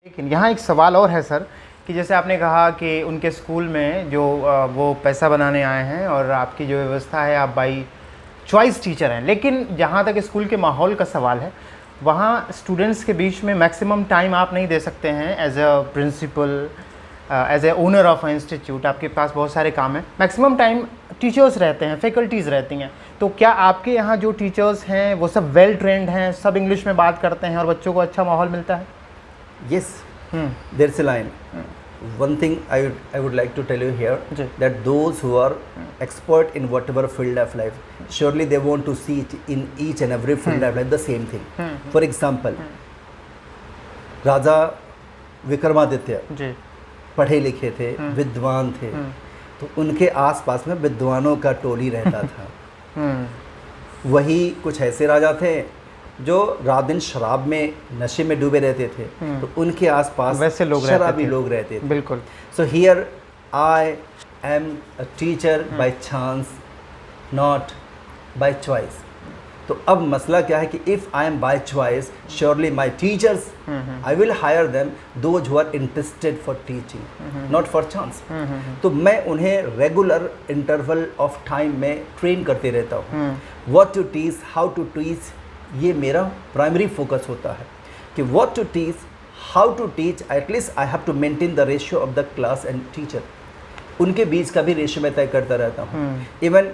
लेकिन यहाँ एक सवाल और है सर कि जैसे आपने कहा कि उनके स्कूल में जो वो पैसा बनाने आए हैं और आपकी जो व्यवस्था है, आप बाई चॉइस टीचर हैं, लेकिन जहाँ तक स्कूल के माहौल का सवाल है, वहाँ स्टूडेंट्स के बीच में मैक्सिमम टाइम आप नहीं दे सकते हैं as a principal, as a owner of institute. आपके पास बहुत सारे काम हैं, मैक्सिमम टाइम टीचर्स रहते हैं, फैकल्टीज़ रहती हैं। तो क्या आपके यहाँ जो टीचर्स हैं वो सब वेल ट्रेंड हैं, सब इंग्लिश में बात करते हैं और बच्चों को अच्छा माहौल मिलता है? Yes, there's a line. One thing I would like to tell you here, that those who are expert in whatever field of life, surely they want to see it in each and every field of life the same thing. For example, राजा विक्रमादित्य पढ़े लिखे थे, विद्वान थे, तो उनके आसपास में विद्वानों का टोली रहता था। वही कुछ ऐसे राजा थे जो रात दिन शराब में, नशे में डूबे रहते थे, तो उनके आसपास वैसे लोग शराबी लोग रहते थे। बिल्कुल। So here I am a teacher by chance, not by choice. तो अब मसला क्या है कि if I am by choice, surely my teachers, I will hire them those who are interested for teaching, not for chance. तो मैं उन्हें regular interval of time में ट्रेन करते रहता हूँ। What to teach, how to teach, ये मेरा primary focus होता है कि what to teach, how to teach. At least I have to maintain the ratio of the class and teacher. उनके बीच का भी रेशियो मैं तय करता रहता हूँ। Even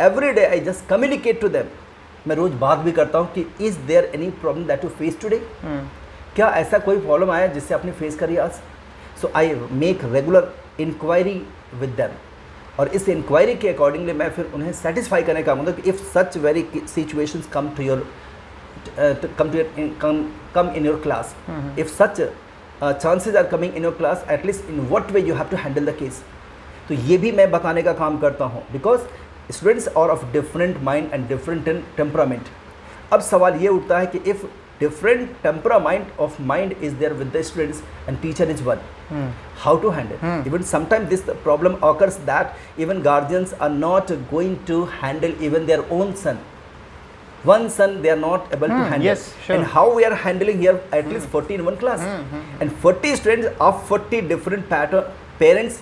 every day I just communicate to them. मैं रोज़ बात भी करता हूँ कि is there any problem that you face today, क्या ऐसा कोई प्रॉब्लम आया जिससे आपने फेस करी आज। So I make regular inquiry with them, और इस इंक्वायरी के अकॉर्डिंगली मैं फिर उन्हें सेटिस्फाई करने का मतलब कि if such very situations come in your class, if such chances are coming in your class, at least in what way you have to handle the case. तो ये भी मैं बताने का काम करता हूँ, because students are of different mind and different temperament. अब सवाल ये उठता है कि if different temperament of mind is there with the students and teacher is one, how to handle? Even sometimes this problem occurs that even guardians are not going to handle even their own son. One son they are not able to handle. Yes, sure. And how we are handling here at least 40 in one class, and 40 students of 40 different parents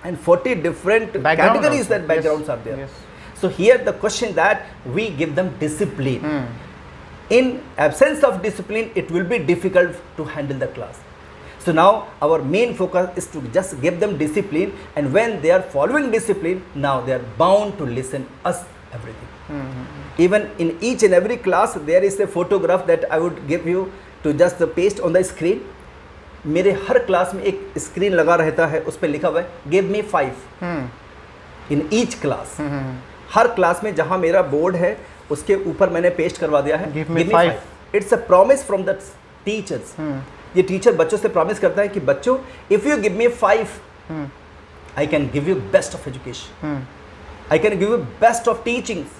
and 40 different categories that backgrounds are there. Yes. So here the question that we give them discipline. In absence of discipline, it will be difficult to handle the class. So now our main focus is to just give them discipline, and when they are following discipline, now they are bound to listen us everything. Even in each and every class there is a photograph that I would give you to just paste on the screen. मेरे हर class में एक screen लगा रहता है, उस पर लिखा हुआ है give me 5 in each class. Her class में जहाँ मेरा बोर्ड है उसके ऊपर मैंने पेस्ट करवा दिया है give me 5। It's a promise from the teachers. ये टीचर बच्चों से प्रॉमिस करता है कि बच्चों if you give me 5, I can give you best of education, I can give you best of teachings.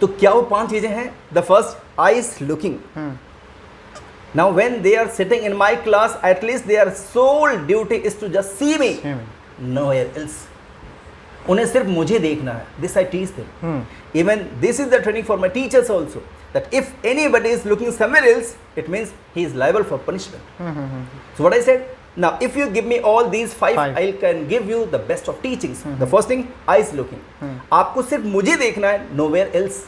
तो क्या वो 5 चीजें हैं? The first, eyes looking. Now when they are sitting in my class, at least their sole duty is to just see me, nowhere else. उन्हें सिर्फ मुझे देखना है. This I teach them. Even this is the training for my teachers also. That if anybody is looking somewhere else, it means he is liable for punishment. So what I said? Now if you give me all these 5, I can give you the best of teachings. The first thing, eyes looking. आपको सिर्फ मुझे देखना है, nowhere else.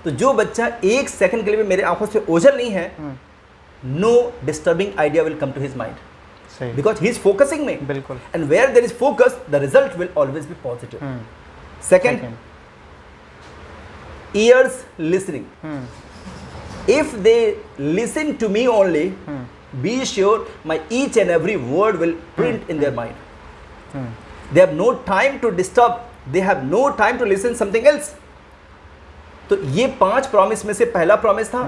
तो जो बच्चा 1 second के लिए भी मेरे आंखों से ओझल नहीं है, no disturbing idea will come to his mind. Because he is focusing me. बिल्कुल. And where there is focus, the result will always be positive. Second, ears listening. If they listen to me only, be sure my each and every word will print in their mind. They have no time to disturb, they have no time to listen something else. तो ये 5 promise में से पहला promise था,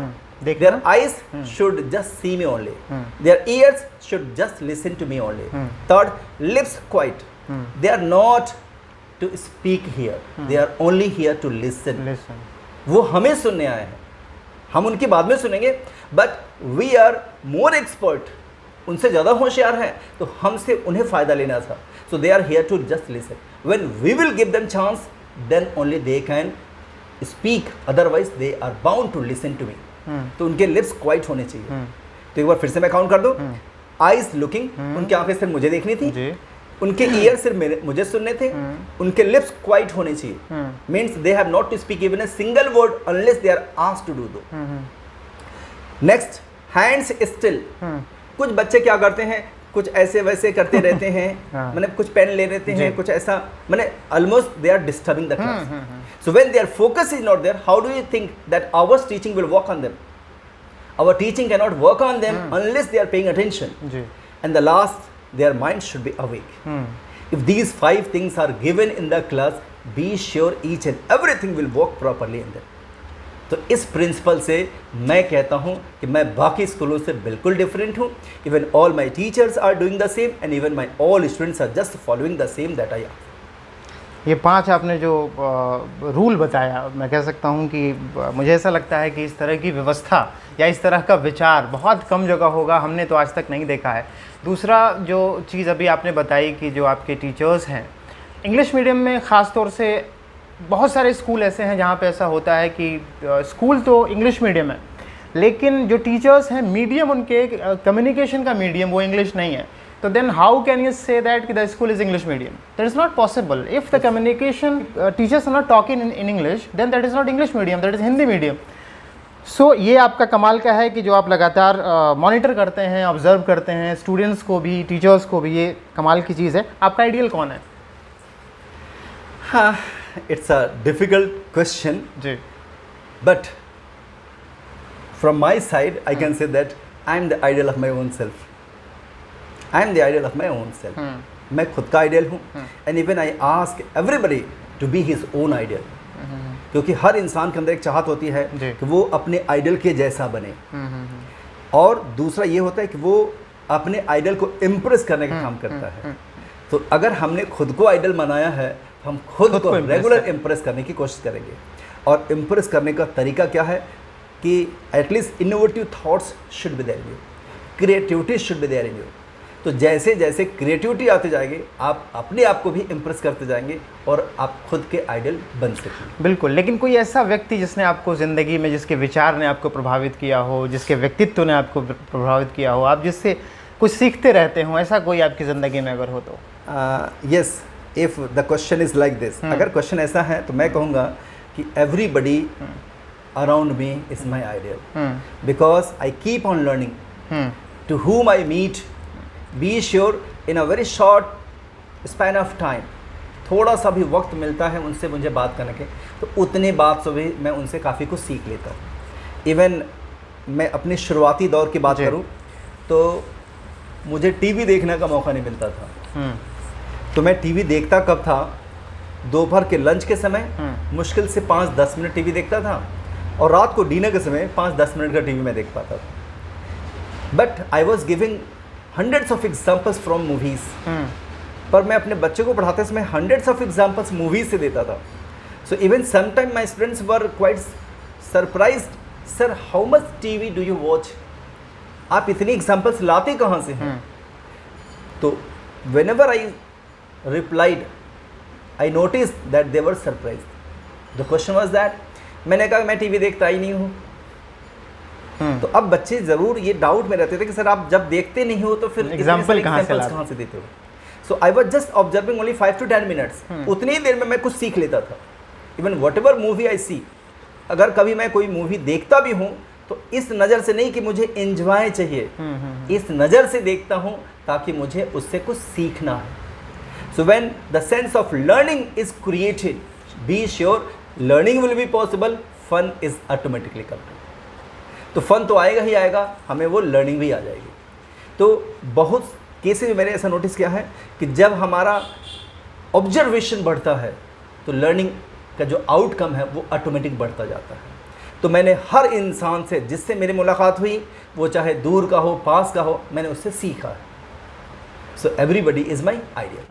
their eyes should just see me only, their ears should just listen to me only. Third, lips quiet. They are not to speak here, they are only here to listen. वो हमें सुनने आए हैं, हम उनकी बाद में सुनेंगे, but we are more expert, उनसे ज़्यादा होशियार हैं, तो हमसे उन्हें फ़ायदा लेना था. So they are here to just listen. When we will give them chance, then only they can speak, otherwise they are bound to listen to me. तो उनके लिप्स क्वाइट होने चाहिए. तो एक बार फिर से मैं काउंट कर दूं, आईज लुकिंग, उनकी आंखें सिर्फ मुझे देखनी थी, जी, उनके ईयर सिर्फ मुझे सुनने थे, उनके लिप्स क्वाइट होने चाहिए, means they have not to speak even a single word unless they are asked to do दो। Next, hands still. कुछ बच्चे क्या करते हैं, कुछ ऐसे वैसे करते रहते हैं, मतलब कुछ पेन ले लेते हैं, कुछ ऐसा, मतलब almost they are disturbing the class. So when their focus is not there, how do you think that our teaching will work on them? Our teaching cannot work on them unless they are paying attention. जी, And the last, their mind should be awake. If these 5 things are given in the class, be sure each and everything will work properly in them. तो इस principal से मैं कहता हूँ कि मैं बाकी स्कूलों से बिल्कुल डिफरेंट हूँ. Even all my teachers are doing the same and even my all students are just following the same that I are. ये 5 आपने जो रूल बताया, मैं कह सकता हूँ कि मुझे ऐसा लगता है कि इस तरह की व्यवस्था या इस तरह का विचार बहुत कम जगह होगा, हमने तो आज तक नहीं देखा है. दूसरा जो चीज़ अभी आपने बताई कि जो आपके टीचर्स हैं इंग्लिश मीडियम में, ख़ास तौर से बहुत सारे स्कूल ऐसे हैं जहाँ पे ऐसा होता है कि स्कूल तो इंग्लिश मीडियम है लेकिन जो टीचर्स हैं मीडियम, उनके कम्युनिकेशन का मीडियम वो इंग्लिश नहीं है. So then how can you say that the school is English medium? That is not possible. If the communication teachers are not talking in English, then that is not English medium, that is Hindi medium. So ये आपका कमाल का है कि जो आप लगातार monitor करते हैं, ऑब्जर्व करते हैं, स्टूडेंट्स को भी, टीचर्स को भी. ये कमाल की चीज़ है. आपका आइडियल कौन है? हाँ, इट्स अ डिफिकल्ट क्वेश्चन. जी. But from my side, I can say that I am the ideal of my own self. I am the ideal of my own self. मैं खुद का आइडियल हूँ. And even I ask everybody to be his own ideal. क्योंकि हर इंसान के अंदर एक चाहत होती है कि वो अपने आइडियल के जैसा बने. और दूसरा ये होता है कि वो अपने आइडियल को इम्प्रेस करने का काम करता है. तो अगर हमने खुद को आइडियल बनाया है, हम खुद को रेगुलर इम्प्रेस करने की कोशिश करेंगे. और इम्प्रेस करने का तरीका क्या है कि at least innovative thoughts should be there in you, creativity should be there in you. तो जैसे जैसे क्रिएटिविटी आते जाएंगे, आप अपने आप को भी इम्प्रेस करते जाएंगे और आप खुद के आइडियल बन सकेंगे. बिल्कुल. लेकिन कोई ऐसा व्यक्ति जिसने आपको ज़िंदगी में, जिसके विचार ने आपको प्रभावित किया हो, जिसके व्यक्तित्व ने आपको प्रभावित किया हो, आप जिससे कुछ सीखते रहते हो, ऐसा कोई आपकी ज़िंदगी में अगर हो तो? Yes, if the question is like this, अगर क्वेश्चन ऐसा है तो मैं कहूँगा कि everybody around me is my ideal, because I keep on learning. To whom I meet, be sure in a very short span of time, थोड़ा सा भी वक्त मिलता है उनसे मुझे बात करने के, तो उतने बात से भी मैं उनसे काफ़ी कुछ सीख लेता हूँ. इवन मैं अपने शुरुआती दौर की बात करूँ तो मुझे टीवी देखने का मौका नहीं मिलता था. तो मैं टीवी देखता कब था? दोपहर के लंच के समय मुश्किल से 5-10 मिनट टीवी देखता था, और रात को डिनर के समय 5-10 मिनट का टीवी मैं देख पाता था. But I was giving hundreds of examples from movies. पर मैं अपने बच्चे को पढ़ाते समय hundreds of examples movies से देता था. So even sometimes my students were quite surprised, sir how much TV do you watch? आप इतनी examples लाते कहाँ से हैं? तो whenever I replied, I noticed that they were surprised. The question was that, मैंने कहा मैं टीवी देखता ही नहीं हूँ. तो अब बच्चे ज़रूर ये डाउट में रहते थे कि सर आप जब देखते नहीं हो तो फिर एग्जाम्पल कहाँ से देते हो? So I was just observing only 5 to 10 minutes. उतनी ही देर में मैं कुछ सीख लेता था. इवन वट एवर मूवी आई सी, अगर कभी मैं कोई मूवी देखता भी हूँ तो इस नज़र से नहीं कि मुझे एंजॉय चाहिए, इस नज़र से देखता हूँ ताकि मुझे उससे कुछ सीखना है. So when the sense of learning is created, be sure learning will be possible, fun is automatically comed. तो फन तो आएगा ही आएगा, हमें वो लर्निंग भी आ जाएगी. तो बहुत केसेस में मैंने ऐसा नोटिस किया है कि जब हमारा ऑब्जर्वेशन बढ़ता है तो लर्निंग का जो आउटकम है वो ऑटोमेटिक बढ़ता जाता है. तो मैंने हर इंसान से जिससे मेरी मुलाकात हुई, वो चाहे दूर का हो पास का हो, मैंने उससे सीखा है. So everybody is my ideal.